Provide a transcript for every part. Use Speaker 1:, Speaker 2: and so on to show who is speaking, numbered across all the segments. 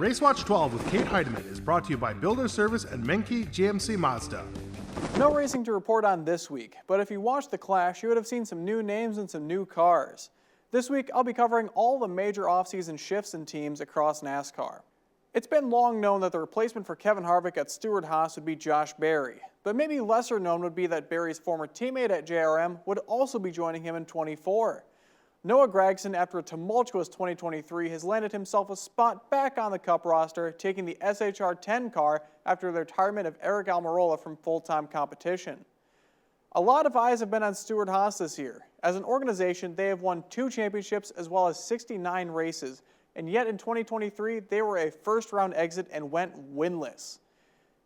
Speaker 1: Racewatch 12 with Cade Heidemann is brought to you by Builder Service and Menke GMC Mazda.
Speaker 2: No racing to report on this week, but if you watched the Clash, you would have seen some new names and some new cars. This week, I'll be covering all the major off-season shifts and teams across NASCAR. It's been long known that the replacement for Kevin Harvick at Stewart-Haas would be Josh Berry, but maybe lesser known would be that Berry's former teammate at JRM would also be joining him in 24. Noah Gragson, after a tumultuous 2023, has landed himself a spot back on the Cup roster, taking the SHR-10 car after the retirement of Eric Almirola from full-time competition. A lot of eyes have been on Stewart-Haas this year. As an organization, they have won 2 championships as well as 69 races, and yet in 2023, they were a first-round exit and went winless.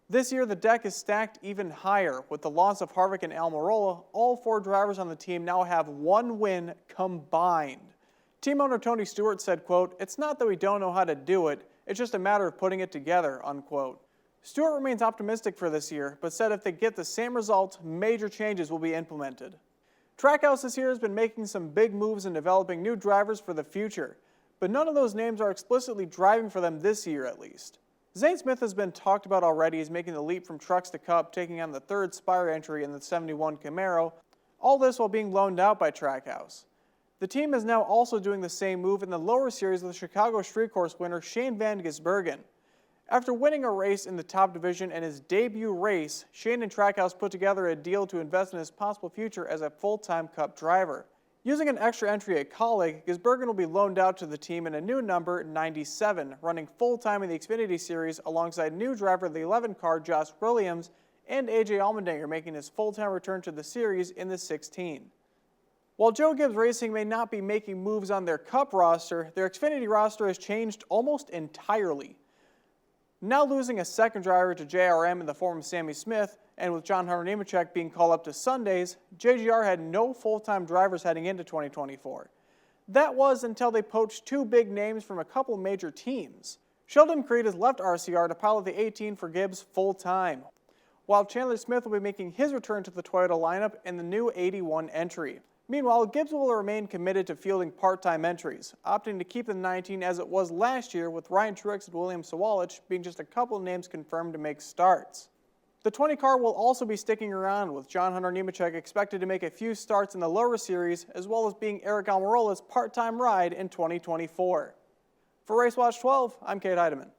Speaker 2: This year, the deck is stacked even higher. With the loss of Harvick and Almirola, all 4 drivers on the team now have 1 win combined. Team owner Tony Stewart said, quote, "It's not that we don't know how to do it, it's just a matter of putting it together," unquote. Stewart remains optimistic for this year, but said if they get the same results, major changes will be implemented. Trackhouse this year has been making some big moves and developing new drivers for the future, but none of those names are explicitly driving for them this year at least. Zane Smith has been talked about already as making the leap from trucks to Cup, taking on the 3rd Spire entry in the 71 Camaro, all this while being loaned out by Trackhouse. The team is now also doing the same move in the lower series with Chicago Street Course winner Shane Van Gisbergen. After winning a race in the top division in his debut race, Shane and Trackhouse put together a deal to invest in his possible future as a full-time Cup driver. Using an extra entry at Colleague, Gisbergen will be loaned out to the team in a new number 97, running full-time in the Xfinity Series alongside new driver of the 11 car Josh Williams and AJ Allmendinger making his full-time return to the series in the 16. While Joe Gibbs Racing may not be making moves on their Cup roster, their Xfinity roster has changed almost entirely. Now losing a second driver to JRM in the form of Sammy Smith, and with John Hunter Nemechek being called up to Sundays, JGR had no full-time drivers heading into 2024. That was until they poached 2 big names from a couple major teams. Sheldon Creed has left RCR to pilot the 18 for Gibbs full-time, while Chandler Smith will be making his return to the Toyota lineup in the new 81 entry. Meanwhile, Gibbs will remain committed to fielding part-time entries, opting to keep the 19 as it was last year, with Ryan Truex and William Sawalich being just a couple names confirmed to make starts. The 20 car will also be sticking around, with John Hunter Nemechek expected to make a few starts in the lower series, as well as being Eric Almirola's part-time ride in 2024. For Racewatch 12, I'm Cade Heidemann.